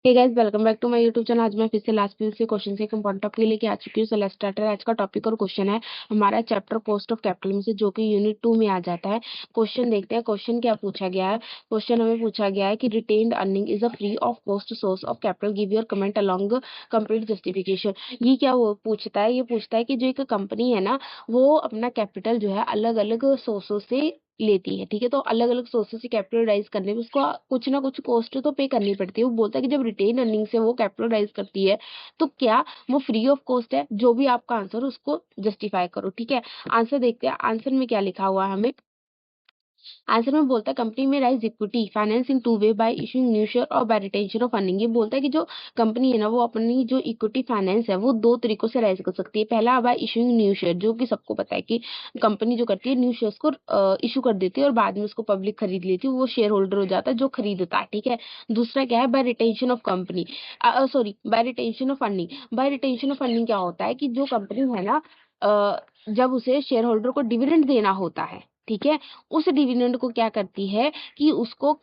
Hey guys, welcome back to my YouTube channel. आज मैं फिर से लास्ट वीक के क्वेश्चन से एक इंपॉर्टेंट टॉपिक लेके आ चुकी हूँ। So let's start. आज का टॉपिक और क्वेश्चन है हमारा चैप्टर कॉस्ट ऑफ कैपिटल में से, जो कि यूनिट 2 में आ जाता है। क्वेश्चन देखते हैं क्वेश्चन क्या पूछा गया है। क्वेश्चन हमें पूछा गया है कि retained earning is a free of cost source of capital, give your comment along complete justification. ये क्या वो पूछता है, ये पूछता है कि जो एक कंपनी है ना, वो अपना कैपिटल जो है अलग अलग सोर्सों से लेती है। ठीक है, तो अलग अलग सोर्सेस से कैपिटल राइज करने में उसको कुछ ना कुछ कॉस्ट तो पे करनी पड़ती है। वो बोलता है कि जब रिटेन अर्निंग से वो कैपिटल राइज करती है तो क्या वो फ्री ऑफ कॉस्ट है? जो भी आपका आंसर उसको जस्टिफाई करो। ठीक है, आंसर देखते हैं। आंसर में क्या लिखा हुआ है हमें। आंसर में बोलता है कंपनी में rise equity finance in two way by issuing new share और बाय रिटेंशन ऑफ अर्निंग। ये बोलता है कि जो कंपनी है ना, वो अपनी जो इक्विटी फाइनेंस है वो दो तरीकों से राइज कर सकती है। पहला बाय इशूइंग न्यू शेयर, जो कि सबको पता है कि कंपनी जो करती है न्यू शेयर्स को इशू कर देती है और बाद में उसको पब्लिक खरीद लेती है, वो शेयर होल्डर हो जाता है जो खरीदता है। ठीक है, दूसरा क्या है, by retention of company, sorry by retention of earning. By retention of earning क्या होता है कि जो कंपनी है ना, जब उसे शेयर होल्डर को डिविडेंड देना होता है, ठीक है, उस डिविडेंड को क्या करती है कि उसको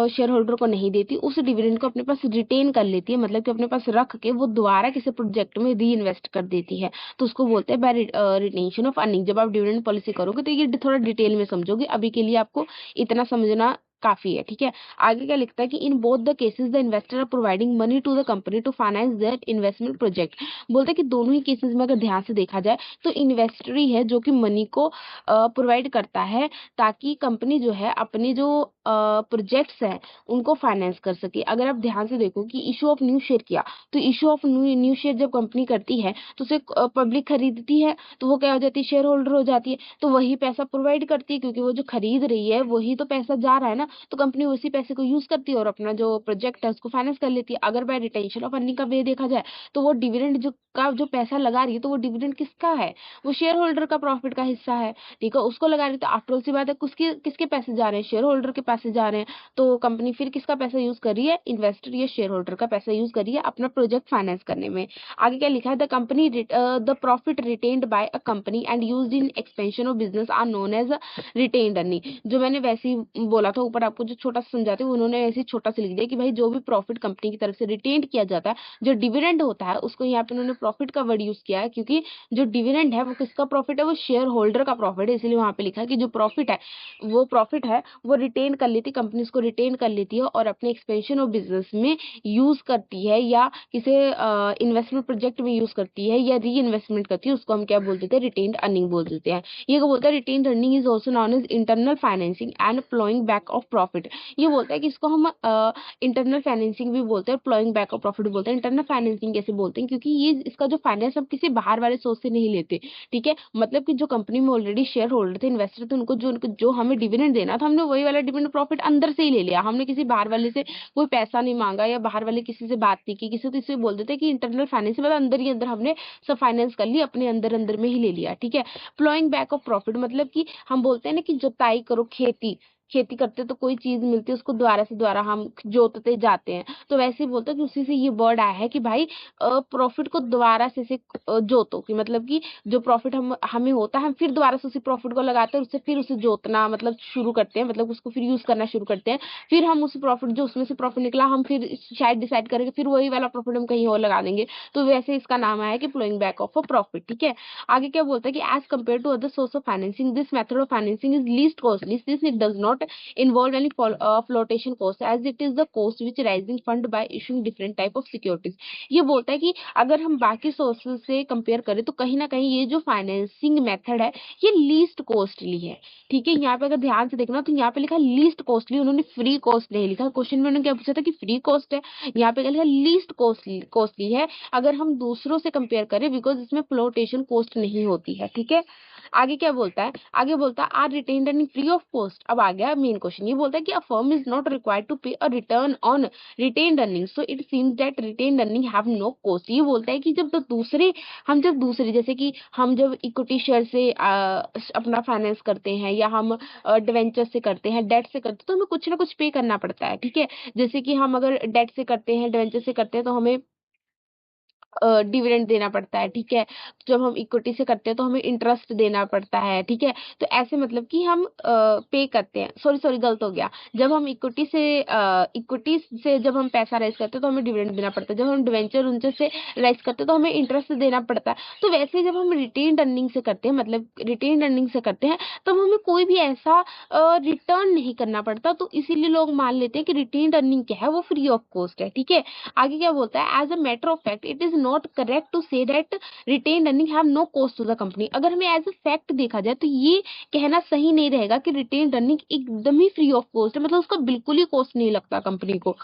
शेयर होल्डर को नहीं देती, उस डिविडेंड को अपने पास रिटेन कर लेती है, मतलब कि अपने पास रख के वो दोबारा किसी प्रोजेक्ट में री इन्वेस्ट कर देती है। तो उसको बोलते हैं बाय रिटेंशन ऑफ अर्निंग। जब आप डिविडेंड पॉलिसी करोगे तो ये थोड़ा डिटेल में समझोगे, अभी के लिए आपको इतना समझना काफी है। ठीक है, आगे क्या लिखता है कि in both the cases the investor are providing money to the company to finance their investment project. बोलते हैं कि दोनों ही केसेस में अगर ध्यान से देखा जाए तो इन्वेस्टर ही है जो कि मनी को प्रोवाइड करता है ताकि कंपनी जो है अपने जो प्रोजेक्ट्स हैं उनको फाइनेंस कर सके। अगर आप ध्यान से देखो कि इशू ऑफ न्यू शेयर किया, तो इशू ऑफ न्यू शेयर जब कंपनी करती है तो उसे पब्लिक खरीदती है, तो वो क्या हो जाती है, शेयर होल्डर हो जाती है। तो वही पैसा प्रोवाइड करती है, क्योंकि वो जो खरीद रही है वही तो पैसा जा रहा है ना, तो कंपनी उसी पैसे को यूज करती है और अपना जो प्रोजेक्ट है उसको फाइनेंस कर लेती है। अगर बाय रिटेंशन ऑफ अर्निंग का वे देखा जाए तो वो डिविडेंड जो पैसा लगा रही है, तो वो डिविडेंड किसका है, वो शेयर होल्डर का प्रॉफिट का हिस्सा है। ठीक है, उसको लगा रही है, तो आफ्टर ऑल सी बात है किसके किसके पैसे जा रहे हैं, शेयर होल्डर के पैसे जा रहे हैं। तो कंपनी फिर किसका पैसा यूज कर रही है, इन्वेस्टर या शेयर होल्डर का पैसा यूज कर रही है अपना प्रोजेक्ट फाइनेंस करने में। आगे क्या लिखा है, the company the profit retained by a company and used in expansion of business are known as retained earning. जो मैंने वैसे ही बोला था ऊपर, आपको जो छोटा सा समझाते हैं उन्होंने ऐसे ही छोटा सा लिख दिया कि भाई जो भी प्रॉफिट कंपनी की तरफ से रिटेन्ड किया जाता है, जो डिविडेंड होता है, उसको यहाँ पे उन्होंने प्रॉफिट का वर्ड यूज किया है, क्योंकि जो डिविडेंड है वो किसका प्रॉफिट है, वो शेयर होल्डर का प्रॉफिट है। इसलिए वहां पे लिखा है कि जो प्रॉफिट है वो रिटेन कर लेती, कंपनी उसको रिटेन कर लेती है और अपने एक्सपेंशन ऑफ बिजनेस में यूज करती है, या किसी इन्वेस्टमेंट प्रोजेक्ट में यूज करती है, या री इन्वेस्टमेंट करती है, उसको हम क्या बोल देते हैं, रिटेन्ड अर्निंग बोल देते हैं। ये क्या बोलता है, retained earning is also known as internal financing and ploughing back of profit. ये बोलता है कि इसको हम इंटरनल फाइनेंसिंग भी बोलते हैं, प्लॉइंग बैक ऑफ प्रॉफिट बोलते हैं। इंटरनल फाइनेंसिंग कैसे बोलते हैं, क्योंकि ये इसका जो फाइनेंस हम किसी बाहर वाले सोर्स से नहीं लेते। ठीक है, मतलब कि जो कंपनी में ऑलरेडी शेयर होल्डर थे, इन्वेस्टर थे, उनको जो हमें डिविडेंड देना था, हमने वही वाला डिविडेंड प्रॉफिट अंदर से ही ले लिया। हमने किसी बाहर वाले से कोई पैसा नहीं मांगा, या बाहर वाले किसी से बात नहीं की, किसी तो इसे बोल देते कि इंटरनल फाइनेंस मतलब अंदर ही अंदर हमने सब फाइनेंस कर ली, अपने अंदर अंदर में ही ले लिया। ठीक है, प्लॉइंग बैक ऑफ प्रॉफिट मतलब कि हम बोलते हैं ना कि जुताई करो, खेती खेती करते तो कोई चीज मिलती है, उसको दोबारा से दोबारा हम जोतते जाते हैं, तो वैसे ही बोलते हैं कि उसी से ये वर्ड आया है कि भाई प्रॉफिट को दोबारा से जोतो, कि मतलब कि जो प्रॉफिट हमें होता है, हम फिर दोबारा से उसी प्रॉफिट को लगाते हैं, उससे फिर उसे जोतना मतलब शुरू करते हैं, मतलब उसको फिर यूज करना शुरू करते हैं। फिर हम उस प्रॉफिट, जो उसमें से प्रॉफिट निकला, हम फिर शायद डिसाइड करेंगे फिर वही वाला प्रॉफिट हम कहीं और लगा देंगे। तो वैसे इसका नाम आया कि ploughing back of a profit. ठीक है, आगे क्या बोलता है कि as compare to other source of financing this method of financing is least costly since it does not involve any flotation cost as it is the cost which rising fund by issuing different type of securities। ये बोलता है कि अगर हम बाकी sources से compare करें तो कहीं ना कहीं ये जो फाइनेंसिंग मेथड है ये लीस्ट कॉस्टली है। ठीक है, यहाँ पे अगर ध्यान से देखना तो यहाँ पे लिखा लीस्ट कॉस्टली, उन्होंने फ्री कॉस्ट नहीं लिखा। क्वेश्चन में उन्होंने क्या पूछा था कि फ्री कॉस्ट है, यहाँ पे क्या लिखा, लीस्ट कॉस्टली है अगर हम दूसरों से कंपेयर करें, बिकॉज इसमें फ्लोटेशन कॉस्ट नहीं होती है। ठीक है, आगे क्या बोलता है, आगे बोलता है are retained earning free of cost. अब आ गया मेन क्वेश्चन, ये बोलता है कि a firm is not required to pay a return on retained earning so it seems that retained earning have no cost. ये बोलता है कि जब दूसरे जैसे कि हम जब इक्विटी शेयर से अपना फाइनेंस करते हैं, या हम डिवेंचर से करते हैं, डेट से करते हैं, तो हमें कुछ ना कुछ पे करना पड़ता है। ठीक है, जैसे कि हम अगर डेट से करते हैं, डिवेंचर से करते हैं, तो हमें डिविडेंड देना पड़ता है, ठीक है। जब हम इक्विटी से करते हैं तो हमें इंटरेस्ट देना पड़ता है, ठीक है। तो ऐसे मतलब कि हम पे करते हैं, सॉरी सॉरी गलत हो गया। जब हम इक्विटी से जब हम पैसा रेज करते हैं तो हमें डिविडेंड देना पड़ता है। जब हम डिवेंचर उनसे से रेज करते हैं तो हमें इंटरेस्ट देना पड़ता है। तो वैसे जब हम रिटेन्ड अर्निंग से करते हैं, मतलब रिटेन्ड अर्निंग से करते हैं, तब हमें कोई भी ऐसा रिटर्न नहीं करना पड़ता। तो इसीलिए लोग मान लेते हैं कि रिटेन्ड अर्निंग क्या है, वो फ्री ऑफ कॉस्ट है, ठीक है। आगे क्या बोलता है, as a matter of fact it is not correct to say that retained earning have no cost to the company. अगर हमें एज अ फैक्ट देखा जाए तो ये कहना सही नहीं रहेगा कि रिटेन्ड अर्निंग एकदम ही फ्री ऑफ कॉस्ट है, मतलब उसका बिल्कुल ही कॉस्ट नहीं लगता कंपनी को।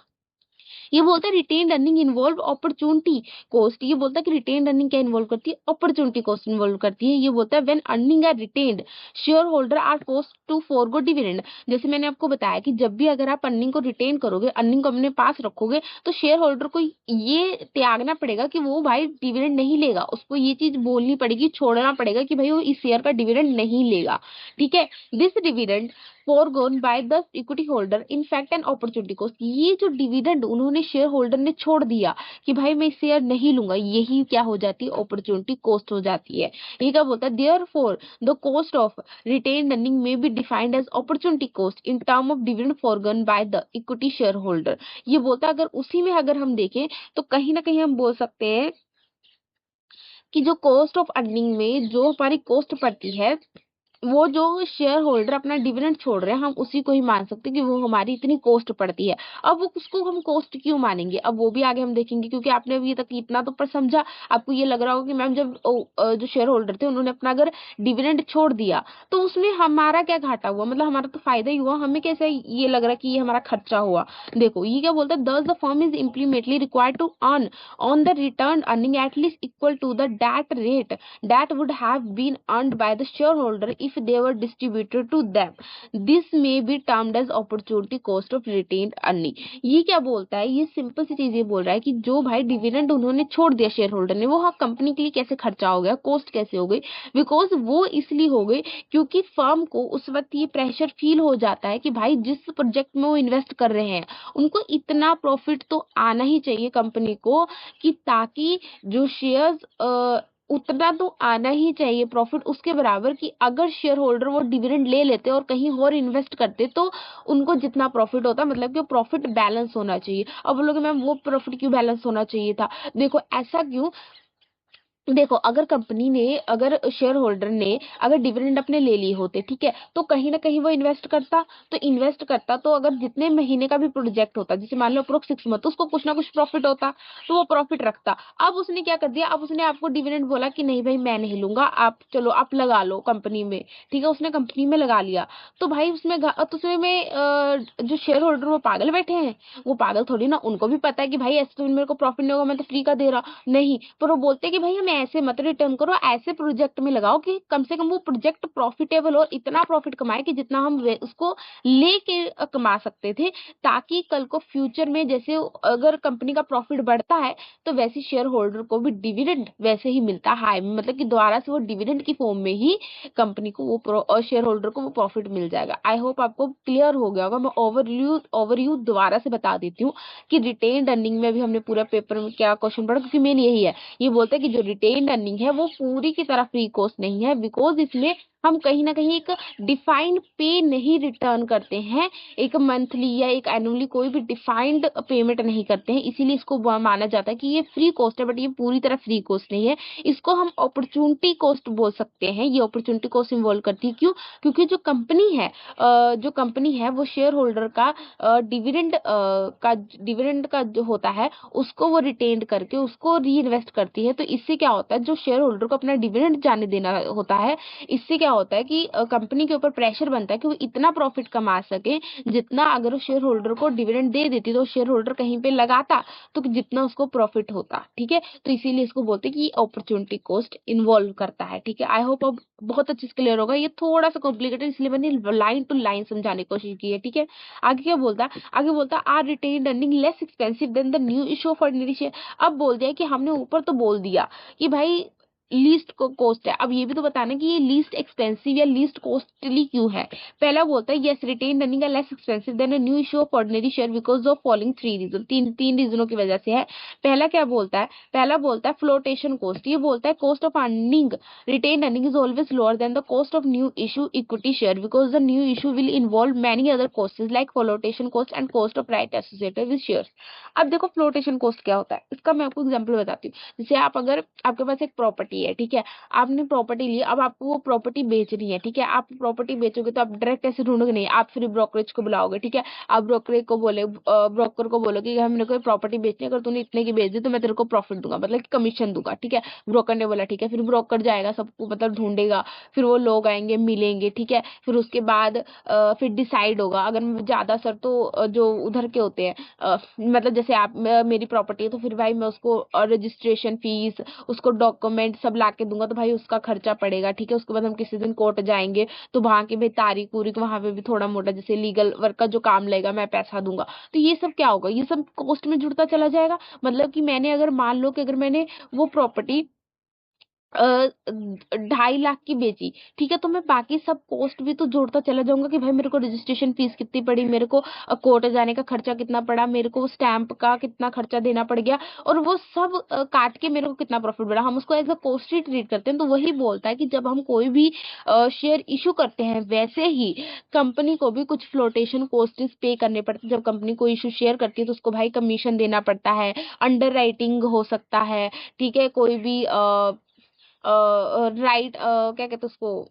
ये बोलता है retained earning involve opportunity cost. ये बोलता है कि रिटेन्ड अर्निंग क्या इन्वॉल्व करती है, अपॉर्चुनिटी कॉस्ट इन्वॉल्व करती है। ये बोलता है when earning are retained shareholder are forced to forgo dividend. जैसे मैंने आपको बताया कि जब भी अगर आप अर्निंग को रिटेन करोगे, अर्निंग को अपने पास रखोगे, तो शेयर होल्डर को ये त्यागना पड़ेगा कि वो भाई डिविडेंड नहीं लेगा। उसको ये चीज बोलनी पड़ेगी, छोड़ना पड़ेगा कि भाई वो इस शेयर का डिविडेंड नहीं लेगा, ठीक है। This dividend foregone by the equity holder in fact an opportunity cost। ये जो डिविडेंड उन्होंने शेयर होल्डर ने छोड़ दिया कि भाई मैं शेयर नहीं लूंगा, यही क्या हो जाती है, अपॉर्चुनिटी कॉस्ट हो जाती है। ये क्या बोलता है, therefore the cost of retained earning may be defined as opportunity cost in term of dividend forgone by the equity share holder. ये बोलता है अगर उसी में अगर हम देखें तो कहीं ना कहीं हम बोल सकते हैं कि जो कॉस्ट ऑफ अर्निंग में जो हमारी कॉस्ट पड़ती है, वो जो शेयर होल्डर अपना डिविडेंड छोड़ रहे हैं, हम उसी को ही मान सकते हैं कि वो हमारी इतनी कॉस्ट पड़ती है। अब वो उसको हम कॉस्ट क्यों मानेंगे, अब वो भी आगे हम देखेंगे, क्योंकि आपने अभी तक इतना तो पर समझा। आपको ये लग रहा होगा कि मैम जब जो शेयर होल्डर थे उन्होंने अपना अगर डिविडेंड छोड़ दिया तो उसमें हमारा क्या घाटा हुआ, मतलब हमारा तो फायदा ही हुआ, हमें कैसे ये लग रहा है कि ये हमारा खर्चा हुआ। देखो ये क्या बोलता है, thus the firm is implementally required to earn on the return earning at least equal to the debt rate that would have been earned by the shareholder if they were distributed to them. This may be termed as opportunity cost of retained earning। ये क्या बोलता है, ये simple सी चीज ये बोल रहा है कि जो भाई डिविडेंड उन्होंने छोड़ दिया शेयर होल्डर ने, वो हाँ कंपनी के लिए कैसे खर्चा हो गया, कॉस्ट कैसे हो गई, बिकॉज वो इसलिए हो गई क्योंकि फर्म को उस वक्त ये प्रेशर फील हो जाता है कि भाई जिस प्रोजेक्ट में वो इन्वेस्ट कर रहे हैं उनको इतना प्रॉफिट तो आना ही चाहिए कंपनी को, कि ताकि जो शेयर्स उतना तो आना ही चाहिए प्रॉफिट उसके बराबर, कि अगर शेयर होल्डर वो डिविडेंड ले लेते और कहीं और इन्वेस्ट करते तो उनको जितना प्रॉफिट होता, मतलब कि प्रॉफिट बैलेंस होना चाहिए। अब बोलोगे मैम वो प्रॉफिट क्यों बैलेंस होना चाहिए था, देखो ऐसा क्यों, देखो अगर कंपनी ने, अगर शेयर होल्डर ने अगर डिविडेंड अपने ले लिए होते, ठीक है, तो कहीं ना कहीं वो इन्वेस्ट करता तो अगर जितने महीने का भी प्रोजेक्ट होता, जैसे मान लो अप्रोक्स 6 मंथ, तो उसको कुछ ना कुछ प्रॉफिट होता, तो वो प्रॉफिट रखता। अब उसने क्या कर दिया, अब उसने आपको डिविडेंड बोला कि नहीं भाई मैं नहीं लूंगा, आप चलो आप लगा लो कंपनी में, ठीक है, उसने कंपनी में लगा लिया। तो भाई तो उसमें जो शेयर होल्डर वो पागल बैठे हैं, वो पागल थोड़ी ना, उनको भी पता है कि भाई ऐसे तो मेरे को प्रॉफिट नहीं होगा, मैं तो फ्री का दे रहा नहीं, पर वो बोलते हैं कि भाई हमें ऐसे मत रिटर्न करो, ऐसे प्रोजेक्ट में लगाओ कि कम से कम वो प्रोजेक्ट प्रॉफिटेबल और इतना प्रॉफिट कमाए कि जितना हम उसको लेके कमा सकते थे, ताकि कल को फ्यूचर में जैसे अगर कंपनी का प्रॉफिट बढ़ता है तो वैसे शेयर होल्डर को भी डिविडेंड वैसे ही मिलता है, मतलब कि दोबारा से वो डिविडेंड की फॉर्म में ही कंपनी को वो शेयर होल्डर को वो प्रॉफिट मिल जाएगा। आई होप आपको क्लियर हो गया होगा। मैं ओवरव्यू दोबारा से बता देती हूँ कि रिटेन्ड अर्निंग में भी हमने पूरा पेपर में क्या क्वेश्चन पढ़ा, क्योंकि मेन यही है। ये बोलते हैं कि जो रिटेन्ड अर्निंग है वो पूरी की तरह फ्री कॉस्ट नहीं है, बिकॉज इसमें हम कहीं ना कहीं एक डिफाइंड पे नहीं रिटर्न करते हैं, एक मंथली या एक एनुअली कोई भी डिफाइंड पेमेंट नहीं करते हैं, इसीलिए इसको माना जाता है कि ये फ्री कॉस्ट है, बट ये पूरी तरह फ्री कॉस्ट नहीं है। इसको हम अपॉर्चुनिटी कॉस्ट बोल सकते हैं। ये अपॉर्चुनिटी कॉस्ट इन्वॉल्व करती है, क्यों, क्योंकि जो कंपनी है वो शेयर होल्डर का डिविडेंड का जो होता है उसको वो रिटेन करके उसको री इन्वेस्ट करती है। तो इससे क्या होता है, जो शेयर होल्डर को अपना डिविडेंड जाने देना होता है, इससे क्या होता है कि कंपनी के ऊपर प्रेशर बनता है कि वो इतना प्रॉफिट कमा सके जितना अगर वो शेयर होल्डर को डिविडेंड दे देती तो शेयर होल्डर कहीं पे लगाता तो जितना उसको प्रॉफिट होता, ठीक है। तो इसीलिए इसको बोलते हैं कि अपॉर्चुनिटी कॉस्ट इन्वॉल्व करता है, ठीक है। आई होप अब बहुत अच्छे से क्लियर होगा। ये थोड़ा सा कॉम्प्लिकेटेड इसलिए मैंने लाइन टू लाइन समझाने की कोशिश की है, ठीक है। आगे क्या बोलता है, आगे बोलता है are retained earning less expensive than the new issue of ordinary share. अब बोल दिया कि हमने ऊपर तो बोल दिया कि भाई लीस्ट कॉस्ट है। अब ये भी तो बताना कि ये लीस्ट एक्सपेंसिव या लीस्ट कॉस्टली क्यों है। पहला बोलता है यस रिटेन अर्निंग है less expensive than a new issue of ordinary share because of following three reason, तीन रीजनों की वजह से है। पहला क्या बोलता है, पहला बोलता है फ्लोटेशन कॉस्ट, ये बोलता है cost of earning retain earning is always lower than the cost of new issue equity share because the new issue will involve many other costs like flotation cost and cost of right associated with shares. अब देखो flotation cost क्या होता है, इसका मैं आपको example बताती हूँ। जैसे आप अगर आपके पास एक प्रॉपर्टी है, ठीक है, आपने प्रॉपर्टी ली, अब आपको वो प्रॉपर्टी बेचनी है, ठीक है, आप प्रॉपर्टी बेचोगे तो आप डायरेक्ट ऐसे ढूंढोगे नहीं, आप फिर ब्रोकरेज को बुलाओगे, ठीक है, आप ब्रोकर को बोलोगे कि मेरे को प्रॉपर्टी बेचनी है, अगर तूने इतने की बेच दी तो मैं तेरे को प्रॉफिट दूंगा, मतलब कि कमीशन दूंगा, ठीक है। ब्रोकर ने बोला ठीक है, फिर ब्रोकर जाएगा सबको मतलब ढूंढेगा, फिर वो लोग आएंगे मिलेंगे, ठीक है, फिर उसके बाद फिर डिसाइड होगा। अगर ज्यादा सर तो जो उधर के होते हैं मतलब जैसे आप मेरी प्रॉपर्टी है तो फिर भाई मैं उसको रजिस्ट्रेशन फीस, उसको डॉक्यूमेंट सब ला के दूंगा तो भाई उसका खर्चा पड़ेगा, ठीक है। उसके बाद हम किसी दिन कोर्ट जाएंगे तो वहां की भाई तारीख उरीख वहां पे भी थोड़ा मोटा जैसे लीगल वर्क का जो काम लगेगा मैं पैसा दूंगा। तो ये सब क्या होगा, ये सब कॉस्ट में जुड़ता चला जाएगा। मतलब कि मैंने अगर मान लो कि अगर मैंने वो प्रॉपर्टी 2.5 लाख की बेची, ठीक है, तो मैं बाकी सब कॉस्ट भी तो जोड़ता चला जाऊंगा कि भाई मेरे को रजिस्ट्रेशन फीस कितनी पड़ी, मेरे को कोर्ट जाने का खर्चा कितना पड़ा, मेरे को स्टैंप का कितना खर्चा देना पड़ गया, और वो सब काट के मेरे को कितना प्रॉफिट बढ़ा। हम उसको एज अ कॉस्ट ही ट्रीट करते हैं। तो वही बोलता है कि जब हम कोई भी शेयर इशू करते हैं वैसे ही कंपनी को भी कुछ फ्लोटेशन कॉस्ट पे करने पड़ते हैं। जब कंपनी कोई इशू शेयर करती है तो उसको भाई कमीशन देना पड़ता है, अंडर राइटिंग हो सकता है, ठीक है, कोई भी राइट क्या कहते हैं उसको,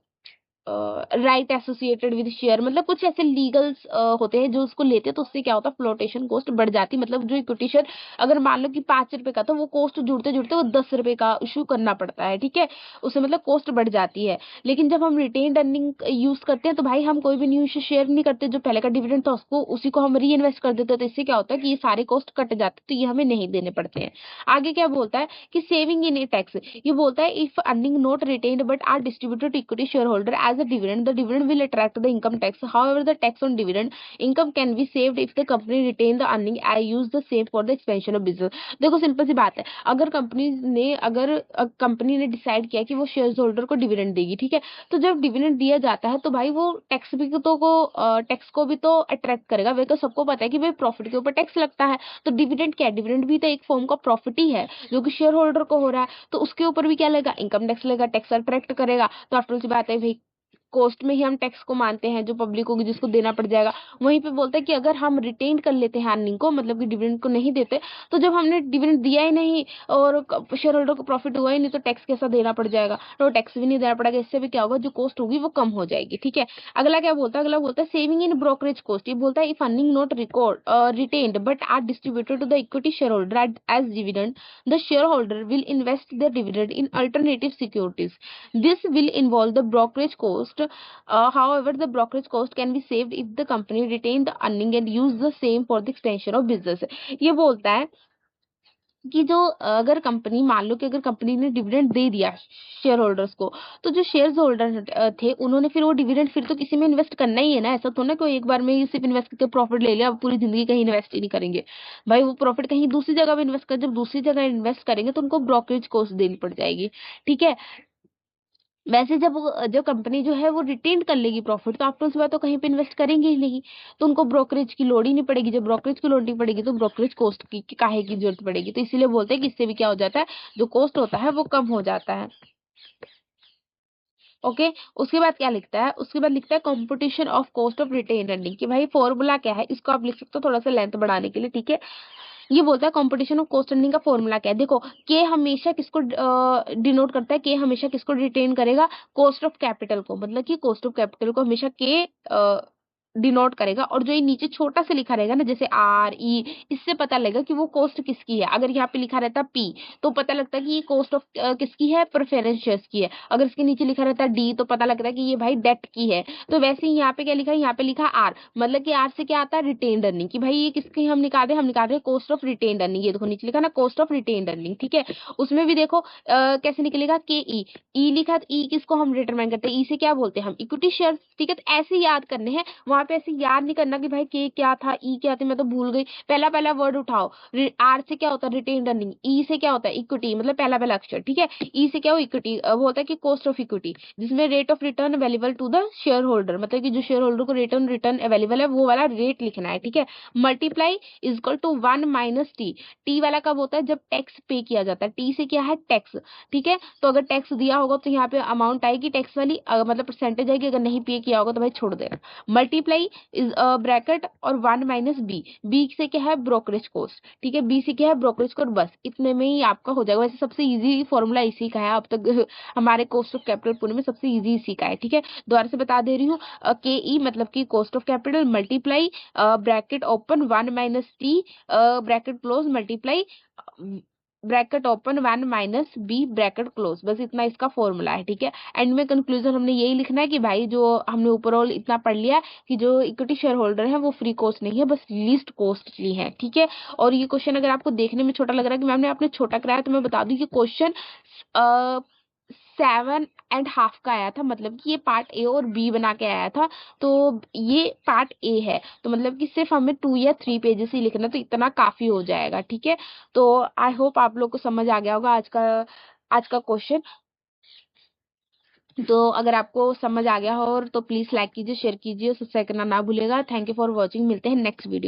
राइट एसोसिएटेड विद शेयर, मतलब कुछ ऐसे लीगल्स होते हैं जो उसको लेते हैं, तो उससे क्या होता है फ्लोटेशन कॉस्ट बढ़ जाती है। मतलब जो इक्विटी शेयर अगर मान लो कि 5 रुपए का, तो वो कॉस्ट जुड़ते जुड़ते वो 10 रुपए का इशू करना पड़ता है, ठीक है, उससे मतलब कॉस्ट बढ़ जाती है। लेकिन जब हम रिटेन्ड अर्निंग यूज करते हैं तो भाई हम कोई भी न्यू इशू शेयर नहीं करते, जो पहले का डिविडेंड था उसको उसी को हम री इन्वेस्ट कर देते हैं। तो इससे क्या होता है कि ये सारे कॉस्ट कट जाते हैं, तो ये हमें नहीं देने पड़ते हैं। आगे क्या बोलता है कि सेविंग इन ए टैक्स, ये बोलता है if earning not retained but are distributed to equity share holder as a dividend, the dividend will attract the income tax. However, the tax on dividend income can be saved if the company retain the earning and use the same for the expansion of business. देखो simple सी बात है, अगर company ने decide किया कि वो share holder को dividend देगी, ठीक है, तो जब डिविडेंड दिया जाता है तो भाई वो टैक्स भी तो को टैक्स को भी तो अट्रैक्ट करेगा। वे तो सबको पता है कि भाई प्रॉफिट के ऊपर टैक्स लगता है, तो डिविडेंड क्या है, डिविडेंड भी तो एक फॉर्म का प्रॉफिट ही है जो कि शेयर होल्डर को हो रहा है, तो उसके ऊपर भी क्या लगेगा, इनकम टैक्स लगेगा, टैक्स अट्रैक्ट करेगा। तो आफ्टर सी बात है भाई कॉस्ट में ही हम टैक्स को मानते हैं जो पब्लिक होगी जिसको देना पड़ जाएगा। वहीं पे बोलता है कि अगर हम रिटेन कर लेते हैं अर्निंग को, मतलब कि डिविडेंड को नहीं देते, तो जब हमने डिविडेंड दिया ही नहीं और शेयर होल्डर को प्रॉफिट हुआ ही नहीं तो टैक्स कैसा देना पड़ जाएगा, तो टैक्स भी नहीं देना पड़ेगा। इससे भी क्या होगा, जो कॉस्ट होगी वो कम हो जाएगी, ठीक है। अगला क्या बोलता है, अगला बोलता है सेविंग इन ब्रोकरेज कॉस्ट, ये बोलता है if earning not record retained but are distributed to the equity share holder as dividend, the shareholder will invest the dividend in alternative securities, this will involve the brokerage cost. However, the brokerage cost can be saved if the company retain the earning and use the same for the expansion of business. ये बोलता है कि जो अगर company मान लो कि अगर company ने डिविडेंड दे दिया शेयर होल्डर्स को, तो जो शेयर होल्डर थे उन्होंने फिर वो डिविडेंड फिर तो किसी में इन्वेस्ट करना ही है ना। ऐसा तो ना कोई एक बार में ही सिर्फ इन्वेस्ट करके प्रॉफिट ले लिया, अब पूरी जिंदगी कहीं इन्वेस्ट ही नहीं करेंगे। भाई वो प्रॉफिट कहीं दूसरी जगह भी इन्वेस्ट कर, जब दूसरी जगह इन्वेस्ट करेंगे तो उनको ब्रोकरेज कॉस्ट देनी पड़ जाएगी, ठीक है। वैसे जब कंपनी जो है वो रिटेन कर लेगी प्रॉफिट, तो आफ्टर उसके बाद तो कहीं पे इन्वेस्ट करेंगे ही नहीं, तो उनको ब्रोकरेज की लोड ही नहीं पड़ेगी। जब ब्रोकरेज की लोड नहीं पड़ेगी तो ब्रोकरेज कॉस्ट की काहे की जरूरत पड़ेगी। तो इसीलिए बोलते हैं कि इससे भी क्या हो जाता है, जो कॉस्ट होता है वो कम हो जाता है। ओके, उसके बाद क्या लिखता है, उसके बाद लिखता है competition of cost of retain earning, कि भाई फॉर्मूला क्या है, इसको आप लिख सकते हो थोड़ा सा लेंथ बढ़ाने के लिए, ठीक है। ये बोलता है कंपटीशन ऑफ कॉस्ट अर्निंग का फॉर्मूला क्या है। देखो के हमेशा किसको डिनोट करता है, के हमेशा किसको रिटेन करेगा, कॉस्ट ऑफ कैपिटल को, मतलब कि कॉस्ट ऑफ कैपिटल को हमेशा के डिनोट करेगा। और जो ये नीचे छोटा सा लिखा रहेगा ना जैसे आर ई, इससे पता लगेगा कि वो कॉस्ट किसकी है। अगर यहाँ पे लिखा रहता पी तो पता लगता है कि ये कॉस्ट ऑफ किसकी है, प्रेफरेंस शेयर्स की है। अगर इसके नीचे लिखा रहता डी तो पता लगता है कि ये भाई डेट की है। तो वैसे ही यहाँ पे क्या लिखा है, यहाँ पे लिखा आर, मतलब कि आर से क्या आता है, रिटेन्ड अर्निंग, कि भाई ये किसकी हम निकाल रहे हैं, हम निकाल रहे हैं कॉस्ट ऑफ रिटेन्ड अर्निंग। ये देखो नीचे लिखा ना कॉस्ट ऑफ रिटेन्ड अर्निंग, ठीक है। उसमें भी देखो कैसे निकलेगा, के ई लिखा, तो ई किसको हम डिटरमाइन करते हैं, ई से क्या बोलते हैं हम, इक्विटी शेयर, ठीक है। तो ऐसे याद करने हैं, वहां यहाँ पे ऐसे याद नहीं करना कि भाई के क्या था, ई क्या थी, मैं तो भूल गई। पहला पहला वर्ड उठाओ। आर से क्या होता है रिटेन अर्निंग, ई से क्या होता है इक्विटी, मतलब पहला पहला अक्षर, ठीक है। ई से क्या हो इक्विटी, वो होता है कि कॉस्ट ऑफ इक्विटी, जिसमें rate of return available to the shareholder, मतलब कि जो शेयर होल्डर को रिटर्न अवेलेबल है वो वाला रेट लिखना है, ठीक है। Multiply is equal to 1 minus T. T वाला कब होता है, जब टैक्स पे किया जाता है। टी से क्या है टैक्स, ठीक है। तो अगर टैक्स दिया होगा तो यहाँ पे अमाउंट आएगी टैक्स वाली, मतलब परसेंटेज आएगी। अगर नहीं पे किया होगा तो भाई छोड़ देना। मल्टीप्लाई इज ब्रैकेट और 1 माइनस बी। बी से क्या है ब्रोकरेज कॉस्ट, ठीक है। बी से क्या है ब्रोकरेज कॉस्ट, बस इतने में ही आपका हो जाएगा। वैसे सबसे इजी फॉर्मूला इसी का है अब तक हमारे कॉस्ट ऑफ कैपिटल पूरे में सबसे इजी इसी का है, ठीक है। दोबारा से बता दे रही हूँ, के ई मतलब कि cost of capital, multiply bracket open 1 minus T bracket close, multiply bracket open 1 minus B bracket close, बस इतना इसका फॉर्मूला है, ठीक है। एंड में कंक्लूजन हमने यही लिखना है कि भाई जो हमने ऊपर इतना पढ़ लिया कि जो इक्विटी शेयर होल्डर है वो फ्री कॉस्ट नहीं है, बस लीस्ट कॉस्टली है, ठीक है। और ये क्वेश्चन अगर आपको देखने में छोटा लग रहा है कि मैम ने आपने छोटा कराया, तो मैं बता दूं कि क्वेश्चन 7.5 का आया था, मतलब कि ये पार्ट ए और बी बना के आया था। तो ये पार्ट ए है, तो मतलब कि सिर्फ हमें 2 या 3 पेजेस ही लिखना, तो इतना काफी हो जाएगा, ठीक है। तो आई होप आप लोग को समझ आ गया होगा आज का क्वेश्चन। तो अगर आपको समझ आ गया हो तो प्लीज लाइक कीजिए, शेयर कीजिए, सब्सक्राइब करना ना भूलेगा। थैंक यू फॉर वॉचिंग, मिलते हैं नेक्स्ट वीडियो।